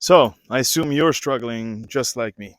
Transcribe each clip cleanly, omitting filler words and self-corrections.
So, I assume you're struggling just like me.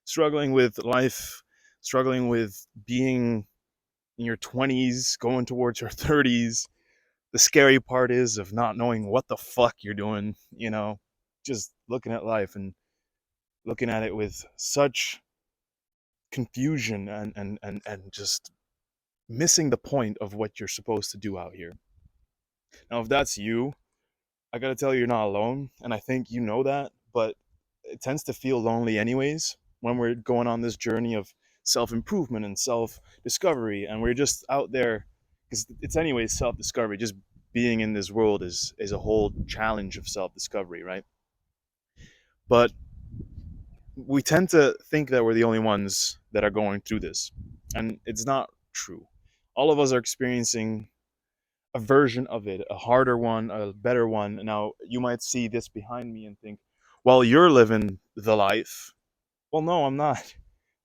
Struggling with life, struggling with being in your 20s, going towards your 30s. The scary part is of not knowing what the fuck you're doing, just looking at life and looking at it with such confusion and just missing the point of what you're supposed to do out here. Now, if that's you, I gotta tell you, you're not alone, and I think you know that, but it tends to feel lonely anyways when we're going on this journey of self-improvement and self-discovery, and we're just out there because it's anyways self-discovery. Just being in this world is a whole challenge of self-discovery, right? But we tend to think that we're the only ones that are going through this, and it's not true. All of us are experiencing a version of it, a harder one, a better one. Now, you might see this behind me and think, well, you're living the life. Well, no, I'm not.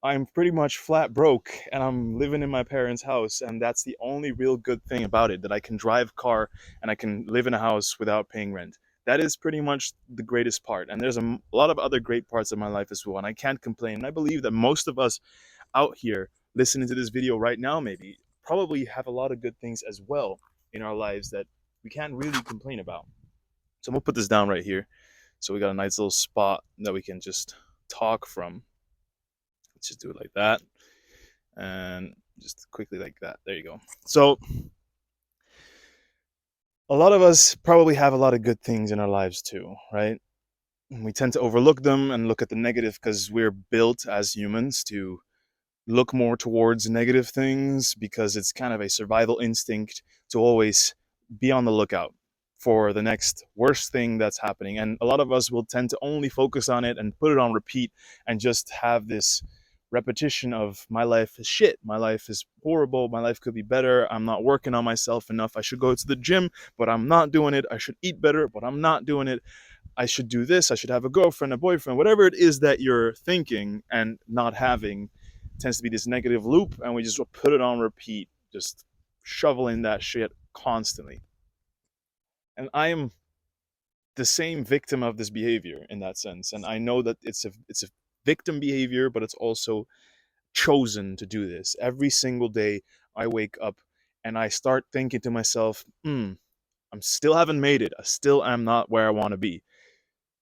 I'm pretty much flat broke and I'm living in my parents' house, and that's the only real good thing about it, that I can drive a car and I can live in a house without paying rent. That is pretty much the greatest part. And there's a lot of other great parts of my life as well, and I can't complain. And I believe that most of us out here listening to this video right now maybe probably have a lot of good things as well in our lives that we can't really complain about. So I'm gonna put this down right here. So we got a nice little spot that we can just talk from. Let's just do it like that. And just quickly like that. There you go. So a lot of us probably have a lot of good things in our lives too, right? We tend to overlook them and look at the negative because we're built as humans to look more towards negative things because it's kind of a survival instinct to always be on the lookout for the next worst thing that's happening. And a lot of us will tend to only focus on it and put it on repeat and just have this repetition of my life is shit, my life is horrible, my life could be better, I'm not working on myself enough, I should go to the gym but I'm not doing it, I should eat better but I'm not doing it, I should do this, I should have a girlfriend, a boyfriend, whatever it is that you're thinking and not having tends to be this negative loop, and we just put it on repeat, just shoveling that shit constantly. And I am the same victim of this behavior in that sense, and I know that it's a victim behavior, but it's also chosen to do this. Every single day I wake up and I start thinking to myself, I'm still haven't made it. I still am not where I want to be.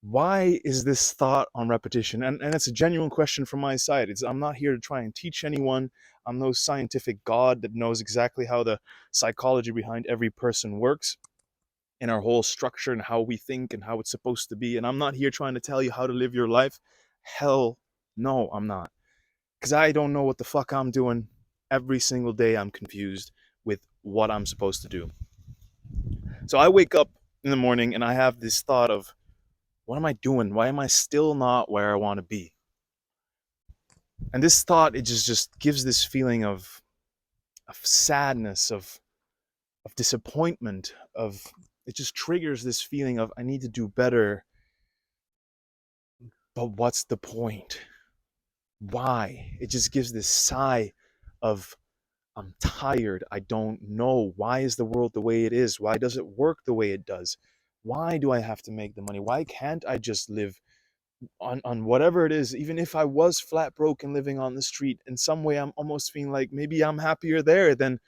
Why is this thought on repetition? And it's a genuine question from my side. I'm not here to try and teach anyone. I'm no scientific god that knows exactly how the psychology behind every person works and our whole structure and how we think and how it's supposed to be. And I'm not here trying to tell you how to live your life. Hell no, I'm not. Because I don't know what the fuck I'm doing. Every single day I'm confused with what I'm supposed to do. So I wake up in the morning and I have this thought of, what am I doing? Why am I still not where I want to be? And this thought, it just gives this feeling of sadness, of disappointment, of it just triggers this feeling of I need to do better, but what's the point? Why? It just gives this sigh of I'm tired. I don't know. Why is the world the way it is? Why does it work the way it does? Why do I have to make the money? Why can't I just live on whatever it is? Even if I was flat broke and living on the street, in some way I'm almost feeling like maybe I'm happier there than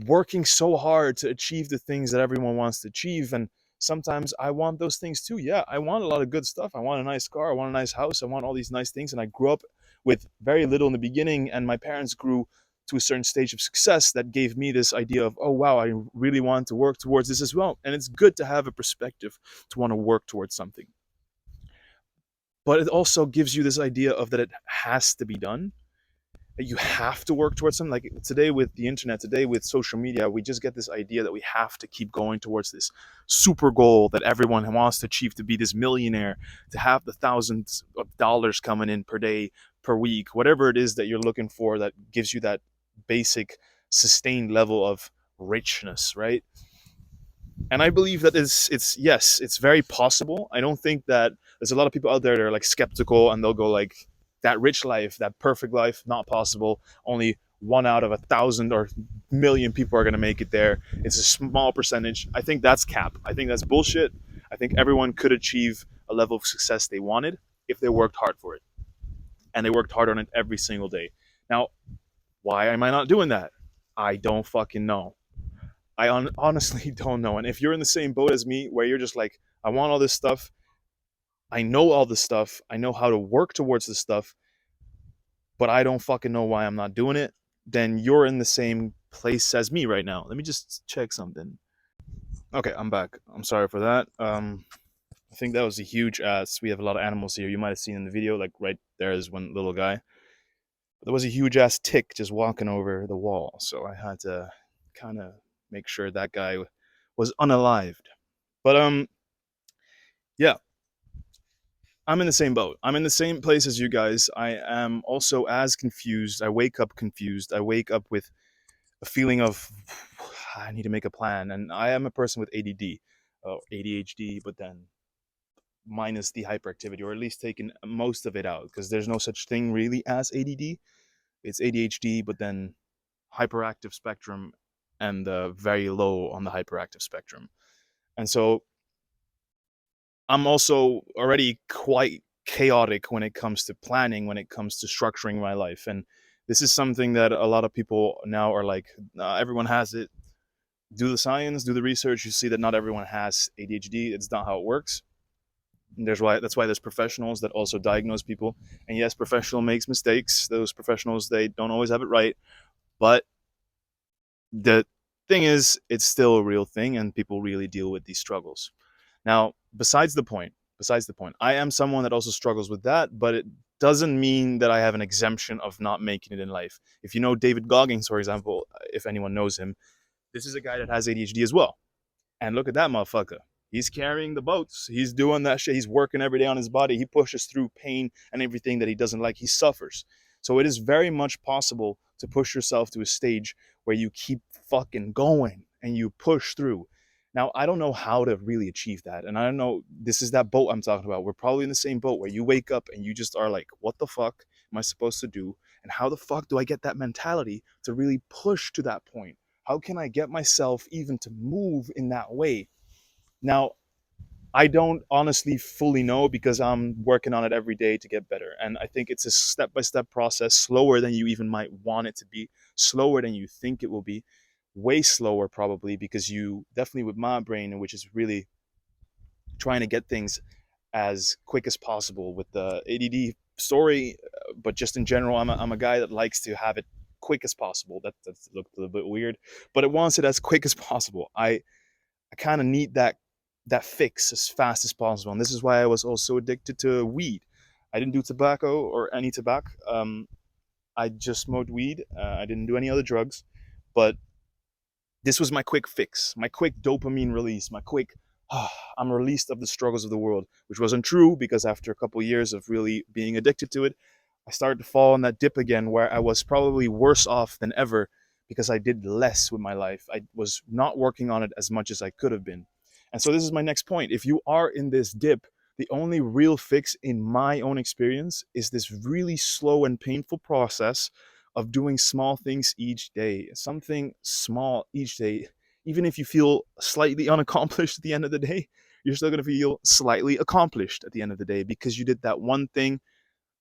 working so hard to achieve the things that everyone wants to achieve. And sometimes I want those things too. Yeah, I want a lot of good stuff. I want a nice car, I want a nice house, I want all these nice things. And I grew up with very little in the beginning, and my parents grew to a certain stage of success that gave me this idea of, oh wow, I really want to work towards this as well. And it's good to have a perspective to want to work towards something, but it also gives you this idea of that it has to be done, that you have to work towards something. Like today with the internet, today with social media, we just get this idea that we have to keep going towards this super goal that everyone wants to achieve, to be this millionaire, to have the thousands of dollars coming in per day, per week, whatever it is that you're looking for that gives you that basic sustained level of richness, right? And I believe that it's yes, it's very possible. I don't think that there's a lot of people out there that are like skeptical and they'll go like, that rich life, that perfect life, not possible. Only one out of 1,000 or million people are going to make it there. It's a small percentage. I think that's cap. I think that's bullshit. I think everyone could achieve a level of success they wanted if they worked hard for it. And they worked hard on it every single day. Now, why am I not doing that? I don't fucking know. Honestly don't know. And if you're in the same boat as me, where you're just like, I want all this stuff, I know all this stuff, I know how to work towards this stuff, but I don't fucking know why I'm not doing it, then you're in the same place as me right now. Let me just check something. Okay, I'm back. I'm sorry for that. I think that was a huge ass. We have a lot of animals here. You might have seen in the video, like right there is one little guy. There was a huge ass tick just walking over the wall, so I had to kind of make sure that guy was unalived. But yeah, I'm in the same boat. I'm in the same place as you guys. I am also as confused. I wake up confused. I wake up with a feeling of I need to make a plan. And I am a person with ADD, ADHD, but then minus the hyperactivity, or at least taking most of it out, because there's no such thing really as ADD. It's ADHD, but then hyperactive spectrum and very low on the hyperactive spectrum. And so I'm also already quite chaotic when it comes to planning, when it comes to structuring my life. And this is something that a lot of people now are like, everyone has it. Do the science, do the research. You see that not everyone has ADHD. It's not how it works. And that's why there's professionals that also diagnose people. And yes, professional makes mistakes. Those professionals, they don't always have it right. But the thing is, it's still a real thing, and people really deal with these struggles. Now, besides the point, I am someone that also struggles with that, but it doesn't mean that I have an exemption of not making it in life. If you know David Goggins, for example, if anyone knows him, this is a guy that has ADHD as well. And look at that motherfucker. He's carrying the boats. He's doing that shit. He's working every day on his body. He pushes through pain and everything that he doesn't like. He suffers. So it is very much possible to push yourself to a stage where you keep fucking going and you push through. Now, I don't know how to really achieve that. And I don't know, this is that boat I'm talking about. We're probably in the same boat where you wake up and you just are like, what the fuck am I supposed to do? And how the fuck do I get that mentality to really push to that point? How can I get myself even to move in that way? Now, I don't honestly fully know because I'm working on it every day to get better. And I think it's a step by step process, slower than you even might want it to be, slower than you think it will be, way slower probably, because you definitely with my brain, which is really trying to get things as quick as possible with the ADD story, but just in general, I'm a guy that likes to have it quick as possible. That's looked a little bit weird, but it wants it as quick as possible. I kind of need that fix as fast as possible, and this is why I was also addicted to weed. I didn't do tobacco or any tobacco. I just smoked weed. I didn't do any other drugs, but this was my quick fix, my quick dopamine release, my quick I'm released of the struggles of the world, which wasn't true because after a couple of years of really being addicted to it, I started to fall in that dip again where I was probably worse off than ever because I did less with my life. I was not working on it as much as I could have been. And so this is my next point. If you are in this dip, the only real fix in my own experience is this really slow and painful process of doing small things each day, something small each day. Even if you feel slightly unaccomplished at the end of the day, you're still going to feel slightly accomplished at the end of the day because you did that one thing,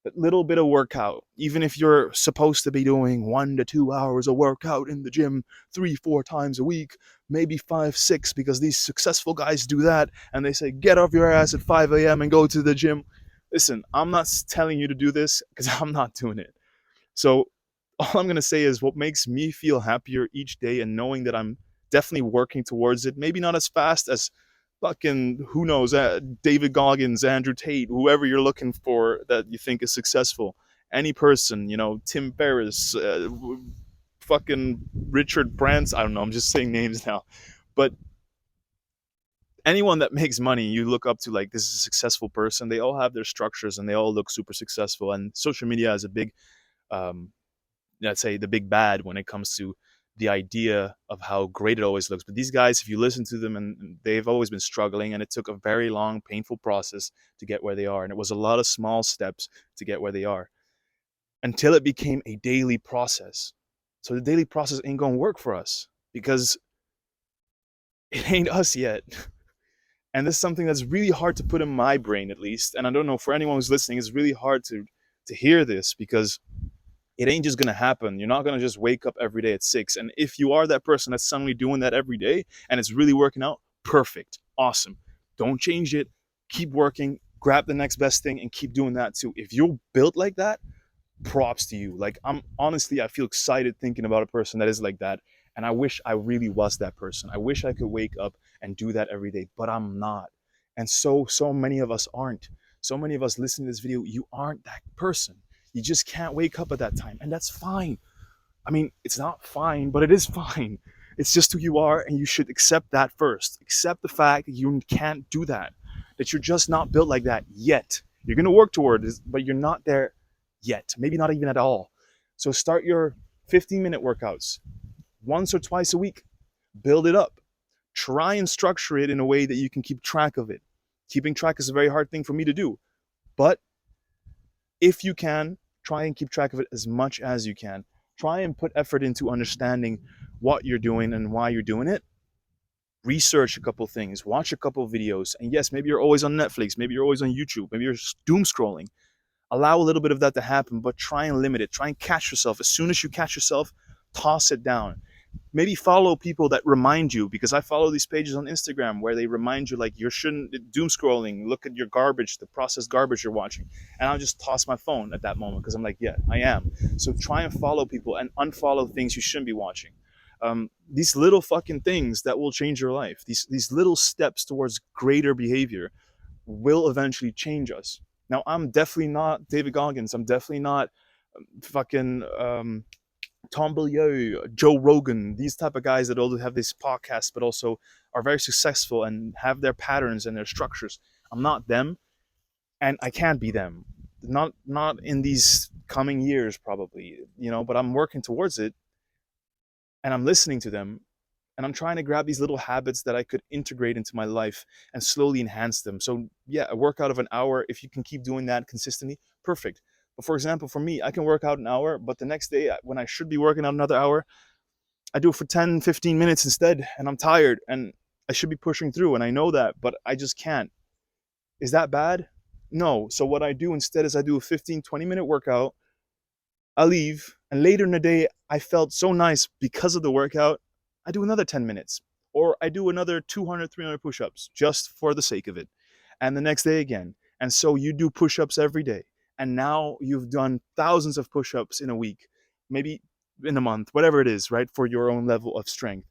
that little bit of workout. Even if you're supposed to be doing 1 to 2 hours of workout in the gym 3, 4 times a week, maybe five, six, because these successful guys do that and they say, get off your ass at 5 a.m. and go to the gym. Listen, I'm not telling you to do this because I'm not doing it. So all I'm going to say is what makes me feel happier each day and knowing that I'm definitely working towards it, maybe not as fast as fucking, who knows, David Goggins, Andrew Tate, whoever you're looking for that you think is successful. Any person, Tim Ferriss, fucking Richard Branson, I don't know, I'm just saying names now. But anyone that makes money, you look up to like, this is a successful person. They all have their structures and they all look super successful. And social media is a big, um, let's say the big bad when it comes to the idea of how great it always looks. But these guys, if you listen to them, and they've always been struggling, and it took a very long, painful process to get where they are. And it was a lot of small steps to get where they are until it became a daily process. So the daily process ain't going to work for us because it ain't us yet. And this is something that's really hard to put in my brain, at least. And I don't know, for anyone who's listening, it's really hard to hear this, because it ain't just gonna happen. You're not gonna just wake up every day at 6. And if you are that person that's suddenly doing that every day and it's really working out, perfect, awesome. Don't change it. Keep working. Grab the next best thing and keep doing that too. If you're built like that, props to you. Like, I'm honestly, I feel excited thinking about a person that is like that. And I wish I really was that person. I wish I could wake up and do that every day, but I'm not. And so many of us aren't. So many of us listening to this video, you aren't that person. You just can't wake up at that time, and that's fine. I mean, it's not fine, but it is fine. It's just who you are, and you should accept that first. Accept the fact that you can't do that, that you're just not built like that yet. You're going to work toward it, but you're not there yet. Maybe not even at all. So start your 15-minute workouts once or twice a week. Build it up. Try and structure it in a way that you can keep track of it. Keeping track is a very hard thing for me to do, but if you can, try and keep track of it as much as you can. Try and put effort into understanding what you're doing and why you're doing it. Research a couple things, watch a couple videos, and yes, maybe you're always on Netflix, maybe you're always on YouTube, maybe you're doom scrolling. Allow a little bit of that to happen, but try and limit it. Try and catch yourself. As soon as you catch yourself, toss it down. Maybe follow people that remind you, because I follow these pages on Instagram where they remind you, like, you shouldn't doom scrolling, look at your garbage, the processed garbage you're watching. And I'll just toss my phone at that moment, because I'm like, yeah, I am. So try and follow people and unfollow things you shouldn't be watching. These little fucking things that will change your life, these little steps towards greater behavior, will eventually change us. Now, I'm definitely not David Goggins. I'm definitely not fucking Tom Bilyeu, Joe Rogan, these type of guys that all have this podcast, but also are very successful and have their patterns and their structures. I'm not them, and I can't be them. Not in these coming years, probably, But I'm working towards it, and I'm listening to them, and I'm trying to grab these little habits that I could integrate into my life and slowly enhance them. So yeah, a workout of an hour, if you can keep doing that consistently, perfect. But for example, for me, I can work out an hour, but the next day when I should be working out another hour, I do it for 10, 15 minutes instead, and I'm tired, and I should be pushing through, and I know that, but I just can't. Is that bad? No. So what I do instead is I do a 15, 20-minute workout. I leave, and later in the day, I felt so nice because of the workout. I do another 10 minutes, or I do another 200, 300 push-ups just for the sake of it. And the next day again. And so you do push-ups every day. And now you've done thousands of push-ups in a week, maybe in a month, whatever it is, right? For your own level of strength.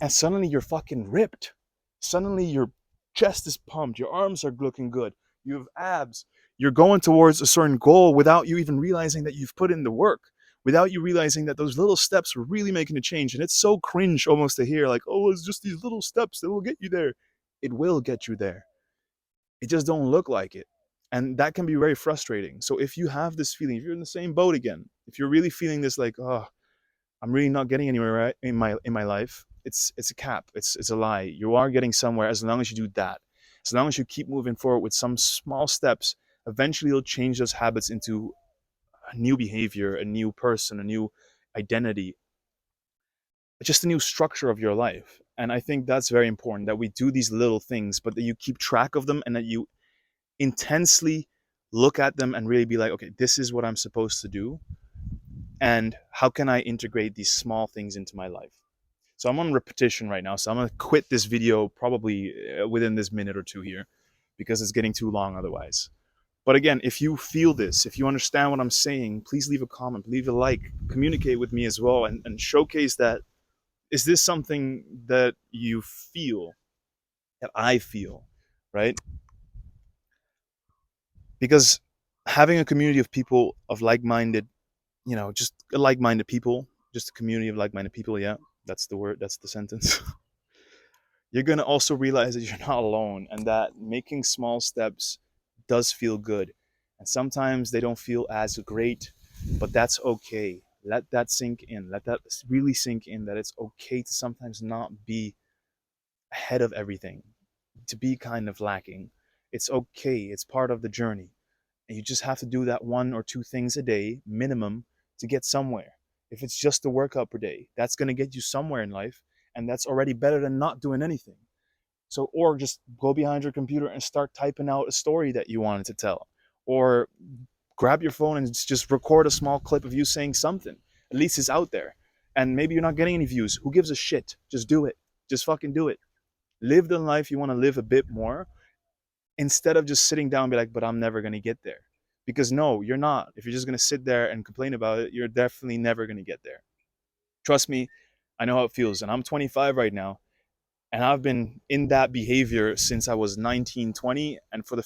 And suddenly you're fucking ripped. Suddenly your chest is pumped, your arms are looking good, you have abs. You're going towards a certain goal without you even realizing that you've put in the work, without you realizing that those little steps are really making a change. And it's so cringe almost to hear, like, oh, it's just these little steps that will get you there. It will get you there. It just don't look like it. And that can be very frustrating. So if you have this feeling, if you're in the same boat again, if you're really feeling this, like, oh, I'm really not getting anywhere right in my life, it's a cap. It's a lie. You are getting somewhere as long as you do that. As long as you keep moving forward with some small steps, eventually you'll change those habits into a new behavior, a new person, a new identity, just a new structure of your life. And I think that's very important, that we do these little things, but that you keep track of them, and that you intensely look at them and really be like, okay, this is what I'm supposed to do, and how can I integrate these small things into my life? So I'm on repetition right now, so I'm going to quit this video probably within this minute or two here, because it's getting too long otherwise. But again, if you feel this, if you understand what I'm saying, please leave a comment, leave a like, communicate with me as well, and showcase that. Is this something that you feel, that I feel, right? Because having a community of people, of like-minded, just like-minded people, just a community of like-minded people, yeah, that's the word, that's the sentence. You're going to also realize that you're not alone, and that making small steps does feel good. And sometimes they don't feel as great, but that's okay. Let that sink in. Let that really sink in, that it's okay to sometimes not be ahead of everything, to be kind of lacking. It's okay. It's part of the journey. And you just have to do that one or two things a day minimum to get somewhere. If it's just a workout per day, that's going to get you somewhere in life, and that's already better than not doing anything. So, or just go behind your computer and start typing out a story that you wanted to tell, or grab your phone and just record a small clip of you saying something. At least it's out there. And maybe you're not getting any views. Who gives a shit? Just do it. Just fucking do it. Live the life you want to live a bit more, instead of just sitting down and be like, but I'm never going to get there. Because no, you're not. If you're just going to sit there and complain about it, you're definitely never going to get there. Trust me, I know how it feels. And I'm 25 right now. And I've been in that behavior since I was 19, 20. And for the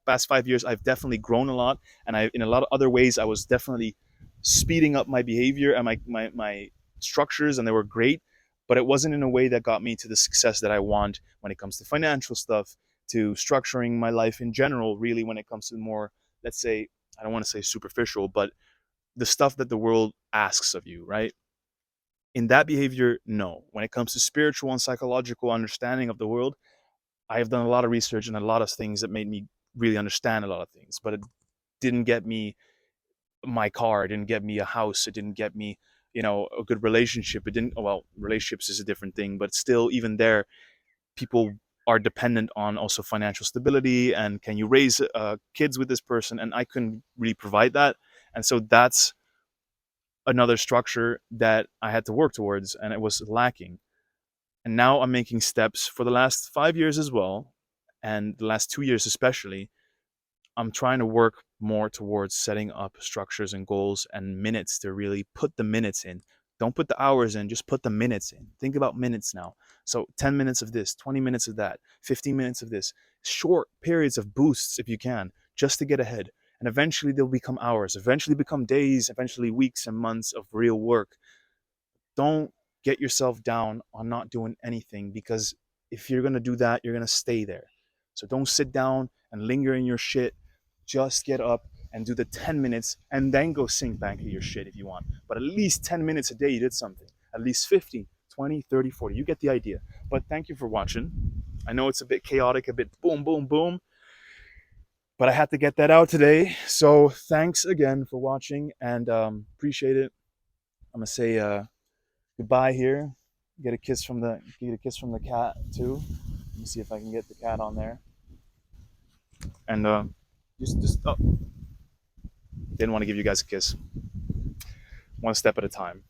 past 5 years, I've definitely grown a lot. And in a lot of other ways, I was definitely speeding up my behavior and my structures, and they were great. But it wasn't in a way that got me to the success that I want when it comes to financial stuff, to structuring my life in general, really, when it comes to more, let's say, I don't want to say superficial, but the stuff that the world asks of you, right? In that behavior, no. When it comes to spiritual and psychological understanding of the world, I have done a lot of research and a lot of things that made me really understand a lot of things, but it didn't get me my car, it didn't get me a house, it didn't get me, a good relationship. It didn't, well, relationships is a different thing, but still, even there, people are dependent on also financial stability and can you raise kids with this person, and I couldn't really provide that. And so that's another structure that I had to work towards, and it was lacking. And now I'm making steps for the last 5 years as well, and the last 2 years especially. I'm trying to work more towards setting up structures and goals and minutes to really put the minutes in. Don't put the hours in, just put the minutes in. Think about minutes now. So 10 minutes of this, 20 minutes of that, 15 minutes of this. Short periods of boosts if you can, just to get ahead. And eventually they'll become hours, eventually become days, eventually weeks and months of real work. Don't get yourself down on not doing anything, because if you're going to do that, you're going to stay there. So don't sit down and linger in your shit. Just get up and do the 10 minutes and then go sink back to your shit if you want. But at least 10 minutes a day, you did something. At least 15, 20, 30, 40. You get the idea. But thank you for watching. I know it's a bit chaotic, a bit boom, boom, boom, but I had to get that out today. So thanks again for watching, and appreciate it. I'm going to say goodbye here. Get a kiss from the cat too. Let me see if I can get the cat on there. And just didn't want to give you guys a kiss. One step at a time.